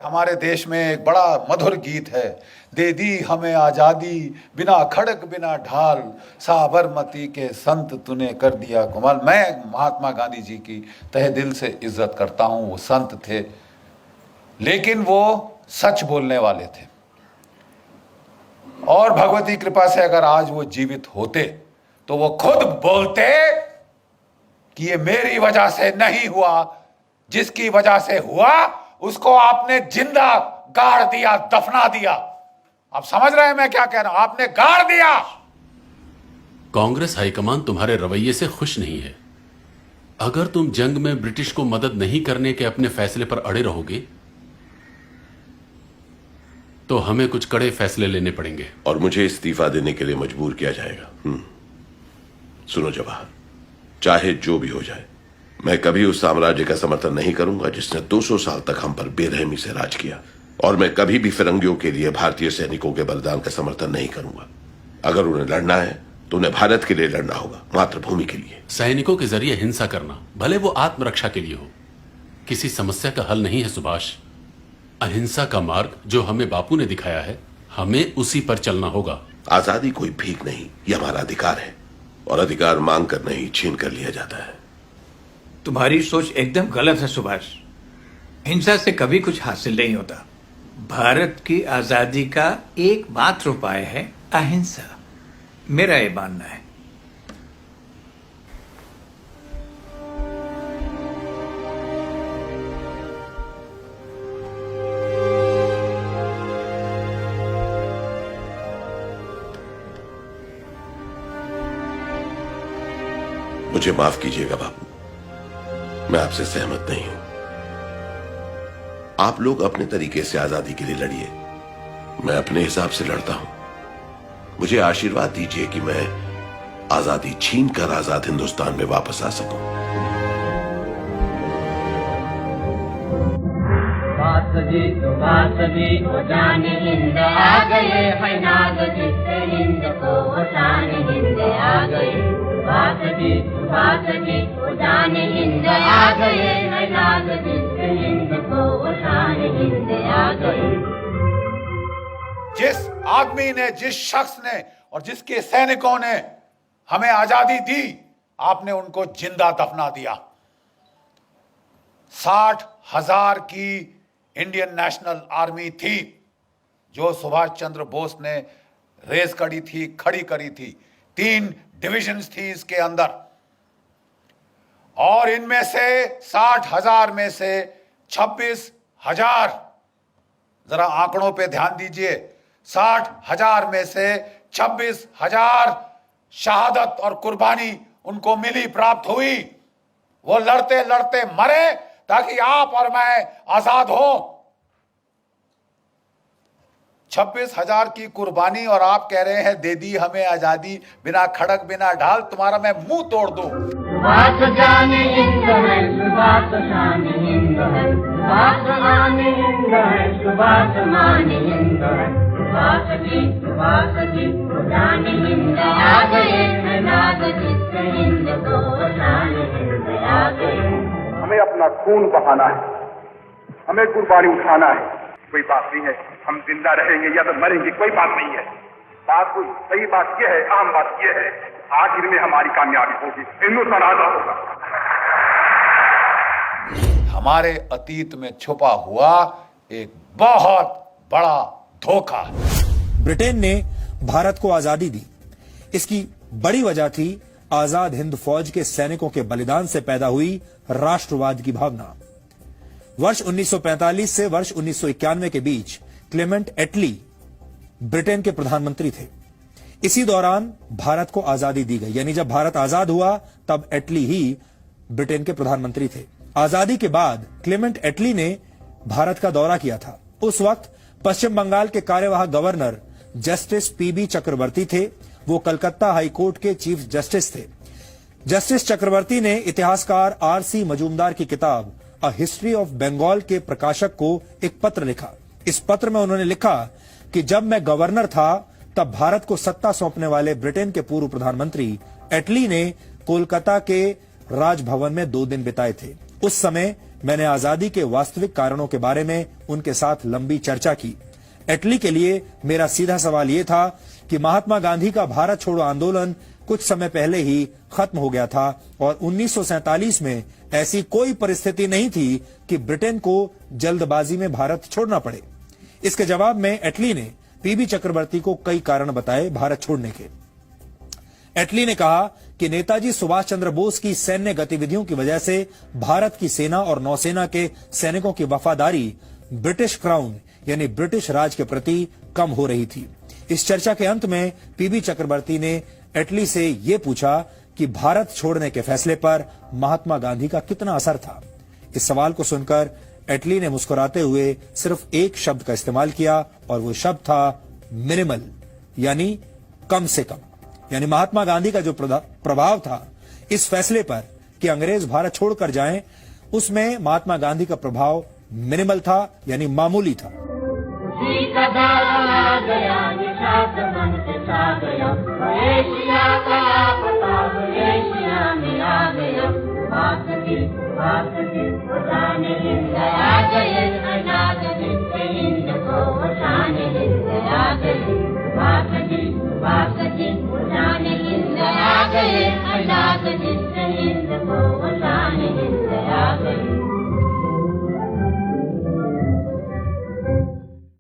हमारे देश में एक बड़ा मधुर गीत है, दे दी हमें आजादी बिना खड़क बिना ढाल, साबरमती के संत तूने कर दिया कमाल। मैं महात्मा गांधी जी की तहे दिल से इज्जत करता हूं। वो संत थे लेकिन वो सच बोलने वाले थे, और भगवती कृपा से अगर आज वो जीवित होते तो वो खुद बोलते कि ये मेरी वजह से नहीं हुआ, जिसकी वजह से हुआ उसको आपने जिंदा गाड़ दिया, दफना दिया। आप समझ रहे हैं मैं क्या कह रहा हूं? आपने गाड़ दिया। कांग्रेस हाईकमान तुम्हारे रवैये से खुश नहीं है। अगर तुम जंग में ब्रिटिश को मदद नहीं करने के अपने फैसले पर अड़े रहोगे तो हमें कुछ कड़े फैसले लेने पड़ेंगे और मुझे इस्तीफा देने के लिए मजबूर किया जाएगा। सुनो जवाहर, चाहे जो भी हो जाए, मैं कभी उस साम्राज्य का समर्थन नहीं करूंगा जिसने 200 साल तक हम पर बेरहमी से राज किया, और मैं कभी भी फिरंगियों के लिए भारतीय सैनिकों के बलिदान का समर्थन नहीं करूंगा। अगर उन्हें लड़ना है तो उन्हें भारत के लिए लड़ना होगा, मातृभूमि के लिए। सैनिकों के जरिए हिंसा करना, भले वो आत्मरक्षा के लिए हो, किसी समस्या का हल नहीं है सुभाष। अहिंसा का मार्ग जो हमें बापू ने दिखाया है, हमें उसी पर चलना होगा। आजादी कोई भीख नहीं, यह हमारा अधिकार है, और अधिकार मांग कर नहीं, छीन कर लिया जाता है। तुम्हारी सोच एकदम गलत है सुभाष। हिंसा से कभी कुछ हासिल नहीं होता। भारत की आजादी का एकमात्र उपाय है अहिंसा। मेरा ये मानना है। मुझे माफ कीजिएगा बापू, मैं आपसे सहमत नहीं हूं। आप लोग अपने तरीके से आजादी के लिए लड़िए, मैं अपने हिसाब से लड़ता हूं। मुझे आशीर्वाद दीजिए कि मैं आजादी छीन कर आजाद हिंदुस्तान में वापस आ सकूं। वो जाने हिंद आ गए है नाग जिससे हिंद को वो जाने हिंद आ गए। वो जाने हिंद आ गए है नाग जिससे हिंद को वो जाने हिंद आ गए। जिस आदमी ने, जिस शख्स ने और जिसके सैनिकों ने हमें आजादी दी, आपने उनको जिंदा दफना दिया। 60,000 की इंडियन नेशनल आर्मी थी जो सुभाष चंद्र बोस ने रेस करी थी, खड़ी करी थी। 3 डिविजन्स थी इसके अंदर, और इनमें से 60,000 में से 26,000, जरा आंकड़ों पे ध्यान दीजिए, 60,000 में से 26,000 शहादत और कुर्बानी उनको मिली, प्राप्त हुई। वो लड़ते लड़ते मरे ताकि आप और मैं आजाद हो। 26,000 की कुर्बानी, और आप कह रहे हैं दे दी हमें आजादी बिना खड़क बिना ढाल। तुम्हारा मैं मुंह तोड़ दूं। सुभाष जाने हिंद है, सुभाष जाने हिंद है, सुभाष माने हिंद है, सुभाष माने हिंद है। सुभाष जी वो जाने हिंद आ गए है नाग जिससे हिंद को वो जाने हिंद आ गए। हमें अपना खून बहाना है, हमें कुर्बानी उठाना है। कोई बात नहीं है, हम जिंदा रहेंगे या तो मरेंगे, कोई बात नहीं है। बात कोई सही बात यह है, आम बात यह है, आखिर में हमारी कामयाबी होगी, हिंदुस्तान आजाद होगा। हमारे अतीत में छुपा हुआ एक बहुत बड़ा धोखा। ब्रिटेन ने भारत को आजादी दी, इसकी बड़ी वजह थी आजाद हिंद फौज के सैनिकों के बलिदान से पैदा हुई राष्ट्रवाद की भावना। वर्ष 1945 से वर्ष 1991 के बीच क्लेमेंट एटली ब्रिटेन के प्रधानमंत्री थे। इसी दौरान भारत को आजादी दी गई, यानी जब भारत आजाद हुआ तब एटली ही ब्रिटेन के प्रधानमंत्री थे। आजादी के बाद क्लेमेंट एटली ने भारत का दौरा किया था। उस वक्त पश्चिम बंगाल के कार्यवाहक गवर्नर जस्टिस पीबी चक्रवर्ती थे। वो कलकत्ता हाईकोर्ट के चीफ जस्टिस थे। जस्टिस चक्रवर्ती ने इतिहासकार आरसी मजूमदार की किताब अ हिस्ट्री ऑफ बंगाल के प्रकाशक को एक पत्र लिखा। इस पत्र में उन्होंने लिखा कि जब मैं गवर्नर था तब भारत को सत्ता सौंपने वाले ब्रिटेन के पूर्व प्रधानमंत्री एटली ने कोलकाता के राजभवन में 2 दिन बिताए थे। उस समय मैंने आजादी के वास्तविक कारणों के बारे में उनके साथ लंबी चर्चा की। एटली के लिए मेरा सीधा सवाल यह था कि महात्मा गांधी का भारत छोड़ो आंदोलन कुछ समय पहले ही खत्म हो गया था और 1947 में ऐसी कोई परिस्थिति नहीं थी कि ब्रिटेन को जल्दबाजी में भारत छोड़ना पड़े। इसके जवाब में एटली ने पीबी चक्रवर्ती को कई कारण बताए भारत छोड़ने के। एटली ने कहा कि नेताजी सुभाष चंद्र बोस की सैन्य गतिविधियों की वजह से भारत की सेना और नौसेना के सैनिकों की वफादारी ब्रिटिश क्राउन यानी ब्रिटिश राज के प्रति कम हो रही थी। इस चर्चा के अंत में पीबी चक्रवर्ती ने एटली से यह पूछा कि भारत छोड़ने के फैसले पर महात्मा गांधी का कितना असर था। इस सवाल को सुनकर एटली ने मुस्कुराते हुए सिर्फ एक शब्द का इस्तेमाल किया और वो शब्द था मिनिमल, यानी कम से कम। यानी महात्मा गांधी का जो प्रभाव था इस फैसले पर कि अंग्रेज भारत छोड़कर जाएं, उसमें महात्मा गांधी का प्रभाव मिनिमल था, यानी मामूली था। आजाद